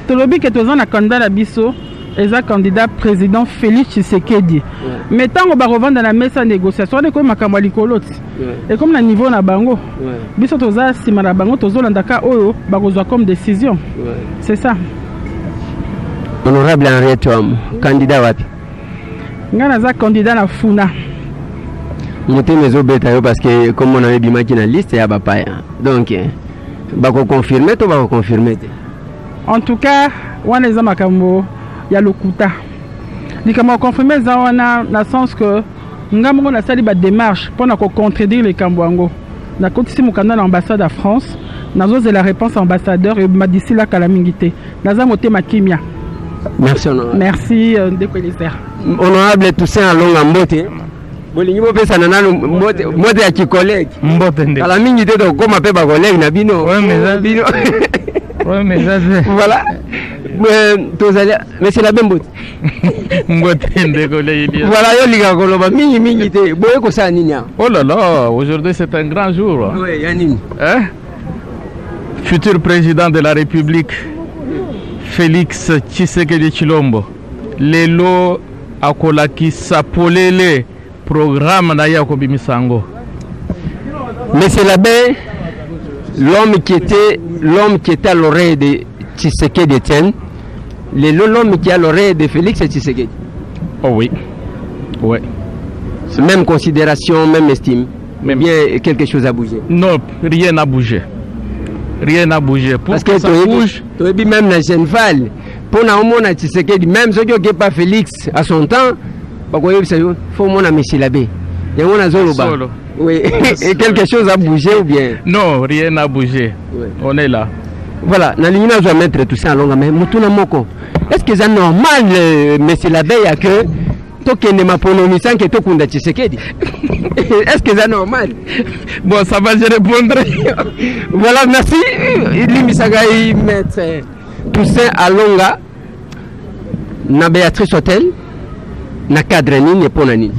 Tolobi que toza na candidat na biso. Eza candidat président Félix Tshisekedi. Mais tant qu'on va revendre la messe à négociation, on est comme makambo likolo. Et comme na niveau na bango, biso toza sima na bango tozo landaka oyo bakozwa comme décision. C'est ça. Honorable Henriette Wam, candidat wapi? Ngana za candidat na Funa. Moté mezo beta yo parce que comme on avait bimaki na liste ya bapaya. Donc bako confirmer to bako confirmer. En tout cas, wana eza makambo ya lokuta. Likama confirmer za wana na sens que ngambo na sali ba démarche pour na ko contredire les kamboango. Na kotisi mukanda na ambassade à France, nazo la réponse ambassadeur et d'ici là kalamingité. Naza moté makimia. Merci honorable. Merci Ndekwelester. Honorable Toussaint Alonga Mbote. Bolingi mo pesa nanano mbote ya ki collègue. Mbote nde. Kalamingité to koma pe ba collègue na bino. Ouais mais ça bino. Ouais mais ça voilà. Mais c'est la même botte. Voilà, yo liga koloba mingi te. Boye ko sa nini. Oh là là, aujourd'hui c'est un grand jour. Oui, yanini. Hein? Futur président de la République Félix Tshisekedi Tshilombo. Lelo akolaki sapolele programme na ya ko bimisango. Mais c'est là-bas l'homme qui était à l'oreille de Tshisekedi Etienne. L'homme qui a l'oreille de Félix Tshisekedi. Oh oui. Ouais. Même considération, même estime. Mais bien quelque chose a bougé. Non, rien n'a bougé. Rien n'a bougé. Parce que ça bouge. Tu as dit même dans Genval. Pour na Tshisekedi, même ceux qui n'ont pas Félix à son temps, il faut mon ami Silabé. Il y a un Zoloba. Oui. Et quelque chose a bougé ou bien? Non, rien n'a bougé. Oui. On est là. Voilà, na lingina zo mettre tout ça en longa mais mutuna moko. Est-ce que c'est normal monsieur l'abbé ya que to ne maponomisa que to kunda Tshisekedi? Est-ce que c'est normal? Bon, ça va, je répondrai. Voilà, merci. Limisagai maître Toussaint Alonga na Béatrice Hotel na cadre nini pona nini?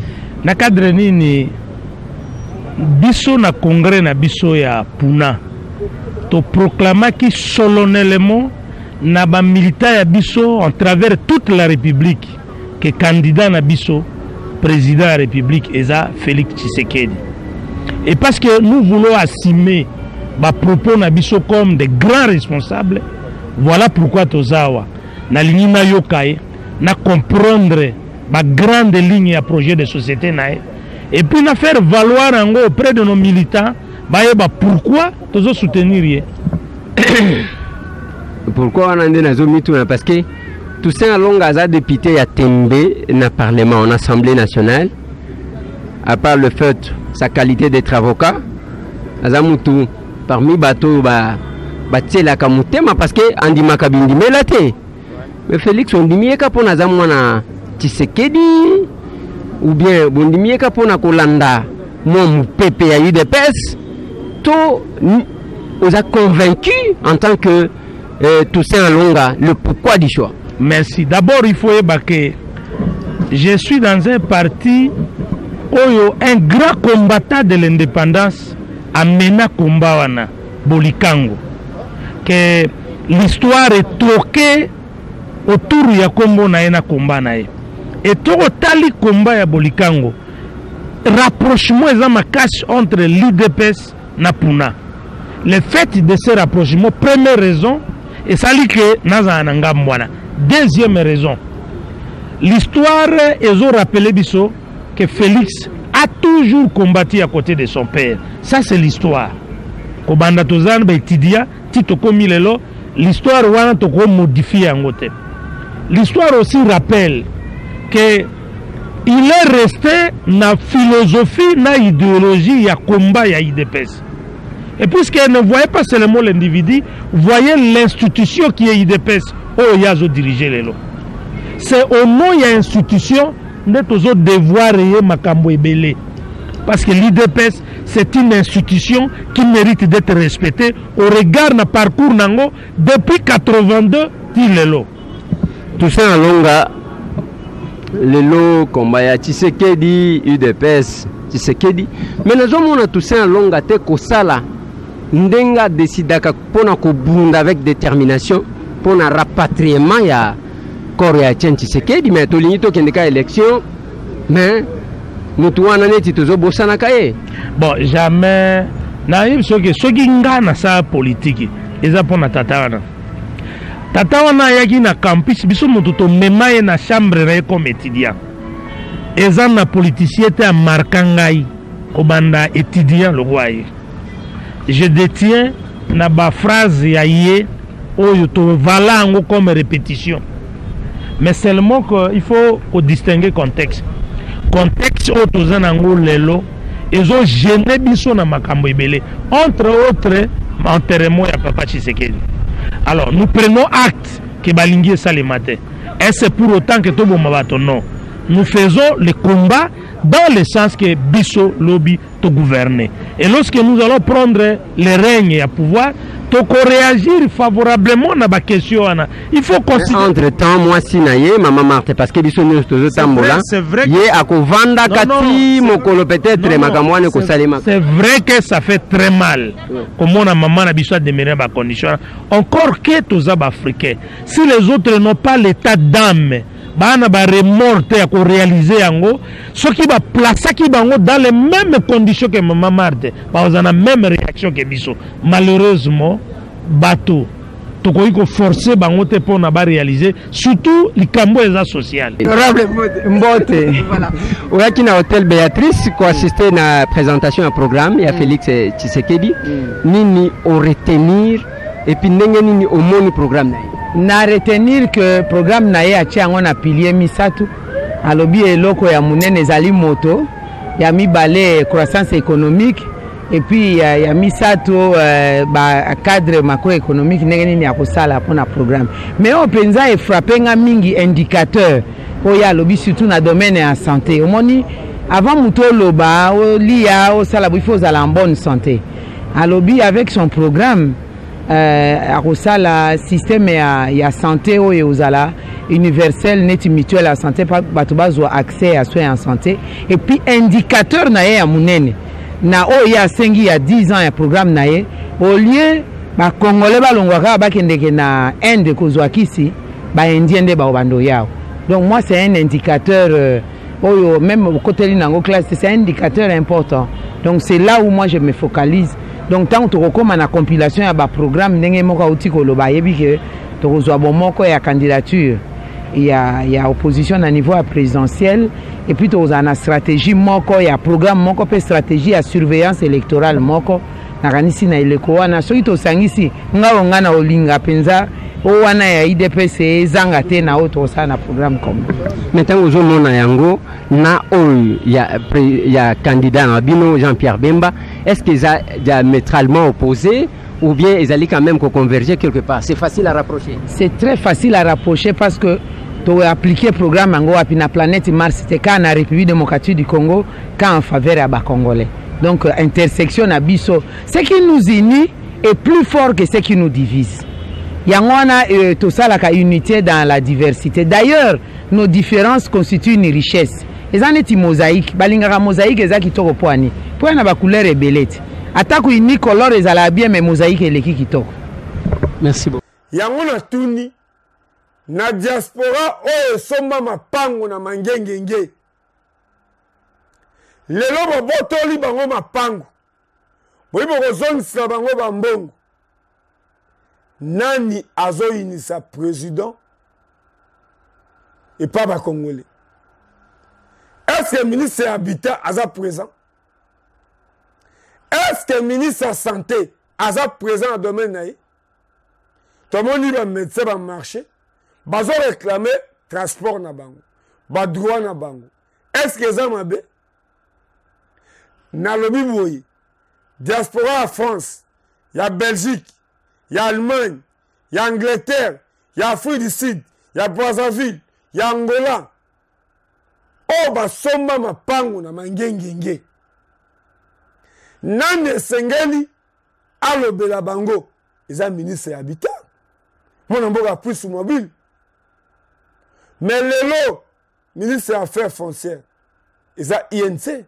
Na cadre nini biso na congrès na biso ya Puna. To proclamaki solennellement na ba militaire ya biso en travers toute la République que candidat na biso président de la République eza Félix Tshisekedi. Et parce que nous voulons assumer ba propos na biso comme des grands responsables, voilà pourquoi tozawa na lingi na yokaye na comprendre ba grande ligne ya projet de société na et puis na faire valoir ngo auprès de nos militants. Pourquoi tu soutenir? Pourquoi on a dit parce que Toussaint Alonga a député à Tembe dans le Parlement, en Assemblée nationale. À part le fait sa qualité d'être avocat, Azamutu parmi bateau la kamutema parce que Andi Makabindi melate. Mais Félix on dit mieux pour Nazamwana Tshisekedi ou bien on dit mieux pour Nakolanda mon PP à UDPS. Tout nous a convaincu en tant que Toussaint Alonga le pourquoi du choix. Merci. D'abord, il faut évacuer. Je suis dans un parti où un grand combattant de l'indépendance a mené combat wana Bolikango. Que l'histoire est troquée autour de Kombo na combat na. Et tout tali combat ya Bolikango. Rapprochement est entre l'UDPS na Puna. Le fait de ce rapprochement, première raison, et ça dit que naza nanga mwana. Deuxième raison, l'histoire ont rappelé biso que Félix a toujours combattu à côté de son père. Ça c'est l'histoire. Kobanda tozan ba etidia tito komi lelo, l'histoire wana toko modifier ngote. L'histoire aussi rappelle que il est resté na philosophie, na idéologie, ya combat, ya IDPS. Et puisqu'elle ne voyait pas seulement l'individu, voyait l'institution qui est IDPS, oh yazo diriger les lots. C'est au nom de l'institution, nous devons devoir y makambo ebele. Parce que l'IDPS, c'est une institution qui mérite d'être respectée au regard du parcours nango depuis 82 tilelo. Toussaint Alonga, lelo combat ya Tshisekedi UDPS Tshisekedi, mais nous avons Toussaint Alonga te kosala ndenga décidaka pona ko bunda avec détermination pona rapatriement ya corps ya Tshisekedi, mais tolingi to kendeka élection mais mutu wana neti tozo bosana kaye. Bon, jamais naïb soki ngana sa politique eza pona tatawana. Tatawana yaki na campus biso mutu to memaye na chambre na comme étudiant. Eza na politicien te markangai kobanda étudiant le roi. Je détiens na ba phrase ya yé oyo to vala ngo comme répétition. Mais seulement qu'il faut distinguer contexte. Contexte au tozanango lelo ils ont gêné biso na makambo ebele, entre autres enterrement ya papa Tshisekedi. Alors nous prenons acte que balingi ça le matin. Est-ce pour autant que tout bon mabato? Non. Nous faisons le combat dans le sens que biso lobby to gouverner. Et lorsque nous allons prendre les règnes à pouvoir, to réagir favorablement na ba question ana. Il faut considérer entre temps moi sinaye maman Marthe parce que biso nous tozo tambola yé akovanda kati mokolo peut-être makamwane ko salima. C'est vrai que ça fait très mal. Comme on a maman na biso demeurer ba condition. Encore que toza ba africain. Si les autres n'ont pas l'état d'âme bana ba remorte à réaliser yango ce qui va placer qui bango dans les mêmes conditions que maman Marthe ba on a la même réaction que biso. Malheureusement bateau tokoki ko forcer bango te pour na ba réaliser surtout likambo eza social. Honorable Mbote voilà oyaki na hôtel Béatrice ko assister na présentation ya programme ya Félix Tshisekedi nini au retenir et puis ndenge nini au moni programme na retenir que programme na ye atia yango na pilier misatu alobi eloko ya munene ezali moto ya mibale croissance économique et puis ya misato ba cadre macroéconomique ndenge nini ya kosala pona programme mais on penza e frapper nga mingi indicateur oyo alobi surtout na domaine ya santé omoni avant muto loba o lia o sala il faut ozala en bonne santé alobi avec son programme akosala système ya santé oyo ozala universel net mutuel à santé bato bazwa accès à soins en santé et puis indicateur na ye ya munene na oyo asengi ya 10 ans ya programme na ye au lieu ba congolais balongwaka bakendeke na Inde kozwa kisi ba indien nde ba bando yao. Donc moi c'est un indicateur oyo même au côté nango classe c'est un indicateur important. Donc c'est là où moi je me focalise. Donc tant que tu recommandes la compilation ya ba programme ndenge moko outi ko loba yebi ke to kozwa bon moko ya candidature il y a opposition à niveau présidentiel et puis tu as une stratégie moko il y a programme moko pe stratégie à surveillance électorale moko na kanisi na eleko wana so ito sangisi ngalo ngana olinga penza o wana ya IDPC zanga te na auto sana programme comme maintenant ozomona yango na oyo ya candidat na bino Jean-Pierre Bemba est-ce qu'ils sont diamétralement opposés ou bien ils allaient quand même converger quelque part? C'est facile à rapprocher. C'est très facile à rapprocher parce que tu as appliqué le programme Ango à la planète Mars, c'était quand la République démocratique du Congo, quand en faveur des Congolais. Donc intersection à Bisso. Ce qui nous unit est plus fort que ce qui nous divise. Il y a tout ça la unité dans la diversité. D'ailleurs, nos différences constituent une richesse. Les années mosaïque, balingara mosaïque ezaki toko poani. Pour na ba couleur et belette. Attaque une couleur ezala bien mais mosaïque eleki kitoko. Merci beaucoup. Yango na tuni na diaspora oyo somba mapango na mangengenge. Lelo botoli bango mapango. Boyibo kozongisa bango bambongo. Nani azoyinisa président et pas ba congolais. Est-ce que le ministre de l'Habitat est présent? Est-ce que le ministre de la Santé est présent dans le domaine? Tout le monde va médecin va marcher. Ils vont réclamer transport na bango, ba droit na bango. Est-ce que ça m'a bé? Na lobi boye. Diaspora à France, il y a Belgique, il y a Allemagne, il y a Angleterre, il y a Afrique du Sud, il y a Brazzaville, il y a Angola. Oh, ba somba mapango na mangengenge. nani esengeli alobela bango eza ministre habitat mwana mboka puisse mobile mais lelo ministre affaires foncières eza INC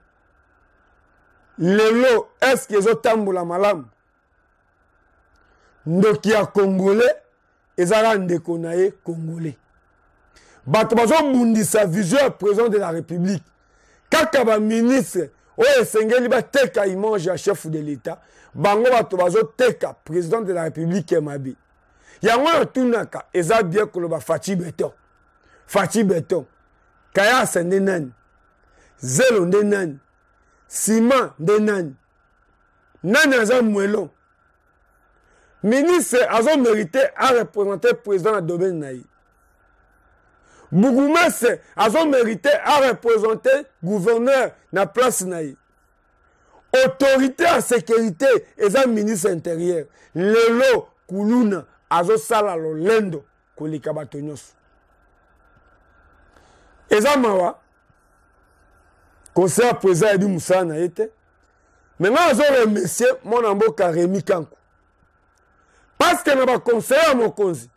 lelo est-ce que ezotambola malamu ndoki ya congolais ezala ndeko na ye congolais bato bazobundisa vision ya président de la république kaka baministre oyo esengeli bateka image ya chef de l'état bango bato bazoteka président de la république mabe yango natunaka eza bien koloba Faci Beton Kayasa nde nani Zelo nde nani Sima nde nani nani aza mwelon ministre azo mérité à représenter président na domaine na ye Bougumese azo mérité à représenter gouverneur na place na ye autorité en sécurité eza ministre intérieur lelo kuluna azo sala lolendo kolika bato nyonso eza mawa conseil président ebi musala na ye te maintenant azo remercier mwana mboka Rémi Kankou parce que na baconseiller ya mokonzi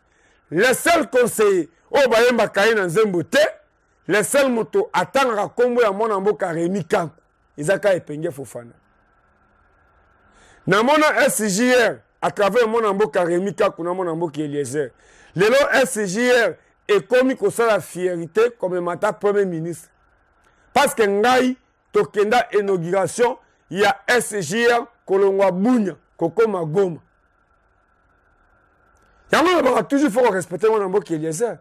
le seul conseiller oyo bayembaka ye na nzembo te le seul moto atangaka kombo ya mwana mboka Rémi Kankou ezaka Epenge Fofana na mona SJR à travers mwana mboka Rémi Kankou na mwana mboka Eliezer lelo SJR ekomi kosala fierté comme mata premier ministre parce que ngai tokenda inauguration ya SJR kolongwa Bunya kokoma Goma yango na toujours faut respecter mwana mboka Eliezer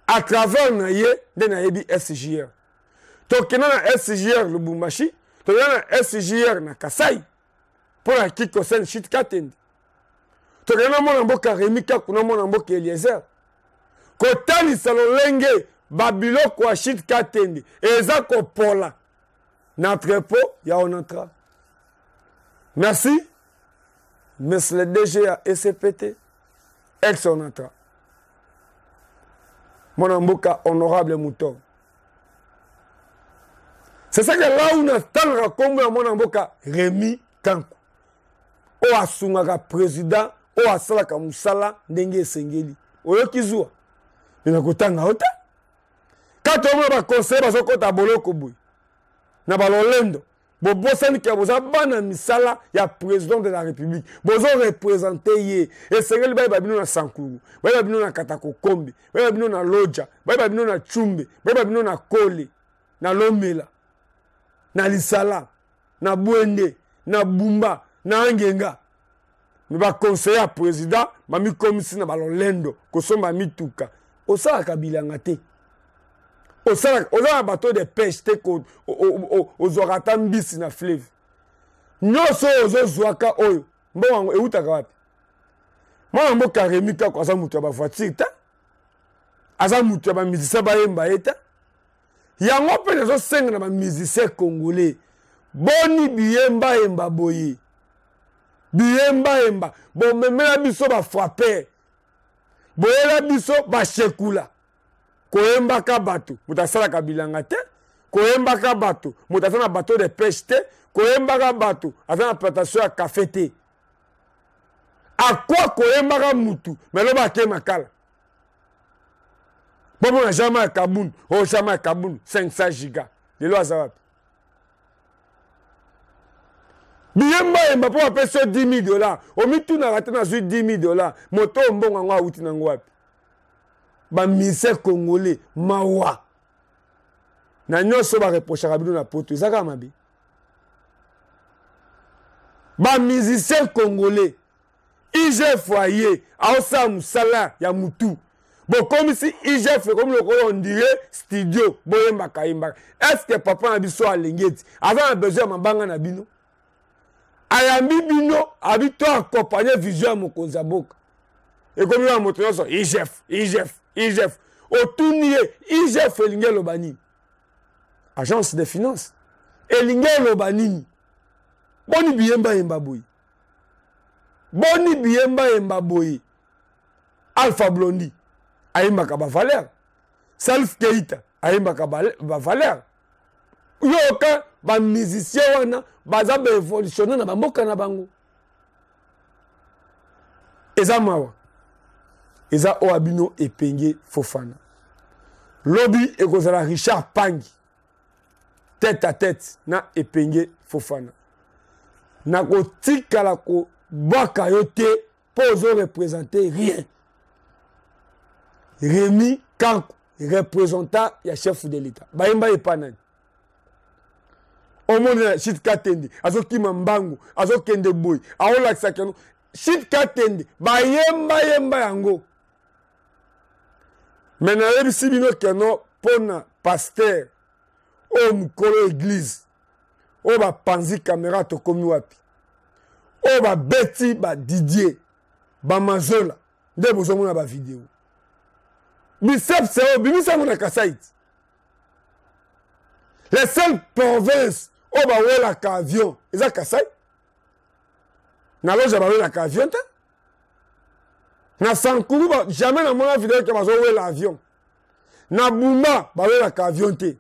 à travers na ye de na yebi SJR tokenda na SJR Lubumbashi tokenda na SJR na Kasai pour la kiko sen shit katende tokenda mwana mboka Rémi Kankou na mwana mboka Eliezer kotalisa lolenge babiloko ya shit katende eza kopola na entrepôt ya Onatra. Merci monsieur le DG ya SCPT ex Onatra mwana mboka honorable Mouton. C'est ça que là où on attend kombo ya mwana mboka Rémi Kankou o asungaka président o asalaka musala ndenge esengeli oyoki zuwa ina kotanga ota kato mwa ba conseil bazokota boloko boy na balolendo bobosani ke boza bana misala ya président de la république bozo représenter ye esengeli baye babino na Sankuru baye babino na Katako Kombe baye babino na Loja baye babino na Chumbe baye babino na Kole na Lomela na Lisala na Bwende na Bumba na Angenga mi ba conseiller président mami komisi na balolendo kosomba mituka osala kabilanga te osala bateau de pêche te ko ozorata mbisi na fleuve nyonso ozozwaka oyo mbongo eutaka wapi mwana mboka Rémi Kankou aza mutu ya bavoiture te aza mutu ya bamusicien bayemba ye te yango mpe nazosenga na bamusicien congolais boni biyembayemba boye biyembayemba bomemela biso bafrapper boyela biso bashekula koyembaka bato moto asalaka bilanga te koyembaka bato moto aza na bateau de pêche te koyembaka bato aza na plantation ya café te akwa koyembaka mutu meloba ake makala bomona jama ya kabunu o jama ya kabunu 500 giga lelo aza wapi biyembayemba mpo bapesi yo $10,000 omitunaka te nazwi $10,000 moto mbongo yango awuti nango wapi bamise congolais mawa na nyonso bareprochaka bino na poto ezaka mabe bamusicien congolais IGF aye aosala mosala ya mutu bokomisi IGF ekomi lokola ondire studio boyembaka yembaka estce papa na biso alenge eti aza na besoin ya mabanga na bino ayambi bino abi to accompagner vision ya mokonzi ya boka ekomi na moto nyonso IGF otuni ye IGF elingi eloba nini agence de finance elingi eloba nini boni biyembayemba boye Alpha Blondy ayembaka bavaler Salif Keita ayembaka bavaler yoka ba musicien wana baza ba évolutionner na bamboka na bango eza mawa eza oabino epenge Fofana lobby ekozala Richard Pangi tête à tête na epenge Fofana na kotikala ko bwaka yo te po ozo représenter rien Rémi Kanko représentant ya chef de l'État bayemba epanani omona shit katende azokima mbangu azokende boy aolakisa keno shit katende bayemba yango mena yebisi bino keno pona pasteur o mukolo église o ba panzi caméra to komi wapi o ba beti ba Didier ba Mazola nde bozomona ba vidéo bisep c'est bimisa mona kasaiti les seules provinces o ba wela ka avion eza Kasai na loja ba wela ka avion te na Sankuru ba jamais na mona vidéo ke bazo wela avion na Buma ba wela ka avion te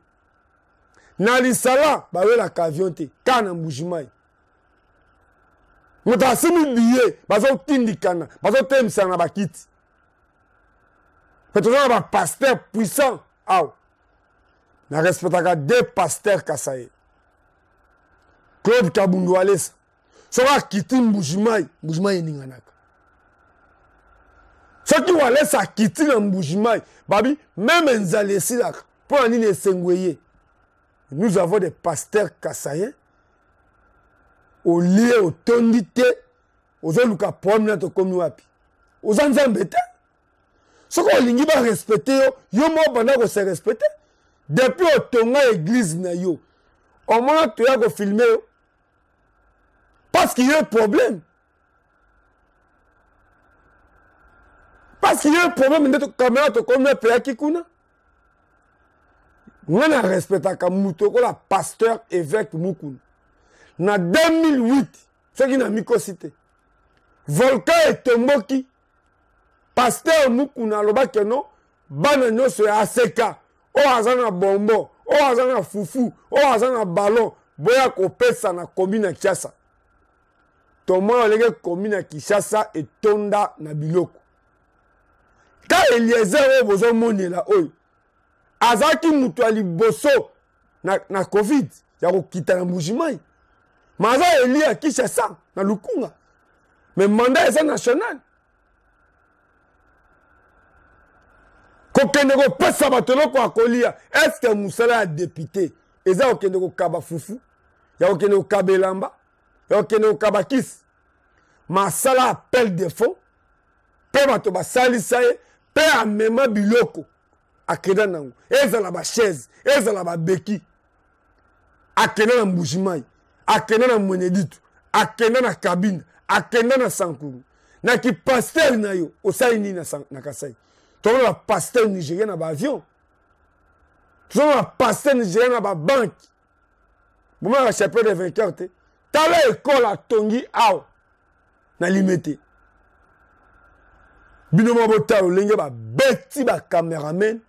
na Lisala ba wela ka avion te kana Mbujimai muta simi biye bazo tindikana bazo temsa na bakiti peut-être ba pasteur puissant aw na respectaka deux pasteurs Kasaye Claude Kabundu Alesa soka kiti Mbujimai ninganaka soki walesa kiti na Mbujimai babi même nzalesi la pour ani ne sengweye nous avons des pasteurs Kasaye au lieu au tondité aux oluka promenade to komi wapi aux anzambete soko olingi ba respecter yo mo banda ko se respecter depuis au tonga église na yo au moins tu as ko filmer parce qu'il y a un problème parce qu'il y a un problème de caméra to komi pe kikuna ngana respecta ka muto ko la pasteur évêque Mukuna na 2008 ce qui n'a micocité volcan etomboki pasteur Mukuna loba que non bana nyonso ya aseka o azana bombo o azana fufu o azana ballon boya kopesa na commune Kinshasa tomo olege commune Kinshasa etonda na biloko ka Eliezer o bozo monela oyo azaki mutu ali boso na covid ya kokita na Mbujimai maza Elia Kinshasa na Lukunga mais mandat est national kokende ko pesa batolo ko akolia est-ce que musala a député eza okende ko kaba fufu ya okende ko kabelamba ya okende ko kabakis masala appel de fonds pe bato basalisa ye pe amema biloko akenda nango ezala ba chaise ezala ba beki akenda na Mbujimai akenda na Mweneditu akenda na Kabinda akenda na Sankuru na ki pasteur na yo osali ni na Kasai to na pasteur nigérien na ba avion to na pasteur nigérien na ba banque boma la chapelle des vainqueurs te tala école a tongi aw na limité bino mo botalo lenge ba beti ba cameraman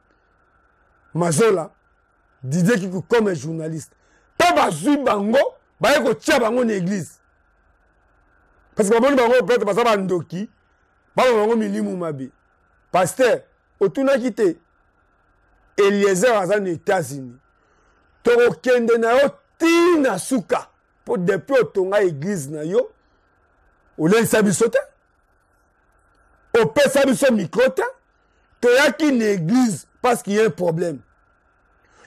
Mazola Didier Kikou comme journaliste pas bazui bango ba ko tia bango na église parce que baboni bango peut-être basa ba ndoki ba bango milimu mabe pasteur otuna kite Eliezer azan aux États-Unis to kende na yo tina suka pour depuis otonga église na yo ole sabisote o pesa biso microta to yaki na église parce qu'il y a un problème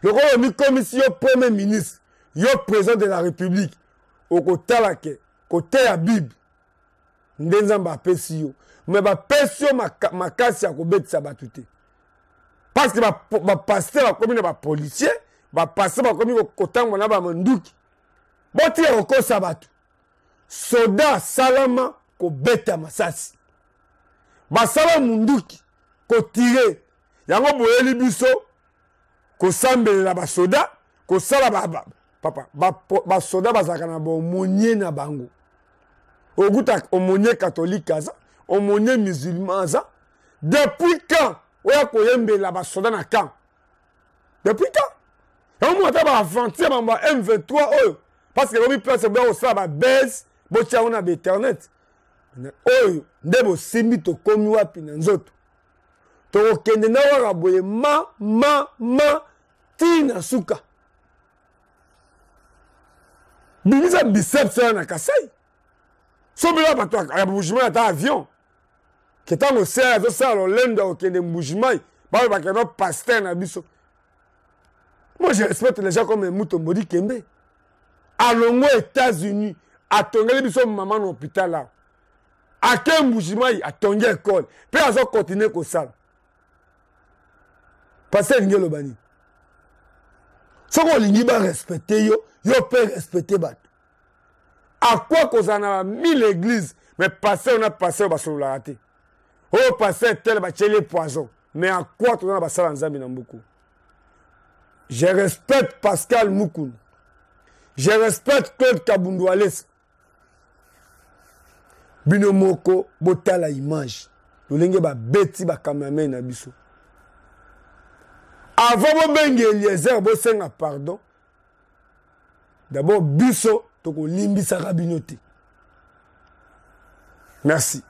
le roi mi commission premier ministre yo président de la république au kotalake côté ya bible ndenzamba pesi yo mais ba pesi yo makasi ya kobetisa batute parce que ba pasteur ba komi na ba policier ba pasteur ba komi kotango na ba manduki boti ya kokosa batu soda salama kobeta masasi basala munduki kotire yango boyeli biso kosambelela basoda kosala papa basoda bazalaka na baomonie na bango oguta omonie catholique aza omonie musulman aza depuis quand oya koyembela basoda na camp depuis quand on m'a dit aventure M23 oyo parce que on place au ça ba baisse bo tia on a internet oyo ndebo simbi to komi wapi na nzoto to kende na waka boye ma tina suka Binisa biceps na Kasai. Sobela bato ya bougement ata avion. Que tant au serre ça lo lenda au kende bougement, ba ba keno pasteur na biso. Moi je respecte les gens comme Muto Modi Kembe. Allons aux États-Unis, à tongeli biso maman dans l'hôpital là. À quel bougement a tongé école. Puis à ça continuer comme ça. Passer ngelo bani. Ce qu'on lingi ba respecter yo peut respecter bat. À quoi qu'on a mis l'église, mais passer on a passé au sur la raté. Oh passer tel ba les poison, mais à quoi on a passé en Zambie beaucoup. Je respecte Pascal Moukoun. Je respecte Claude Kabundouales. Bino moko bota la image. Lolenge ba beti ba cameraman na biso. Avant mo bengi Eliezer bo senga pardon. D'abord biso toko limbisa rabinote. Merci.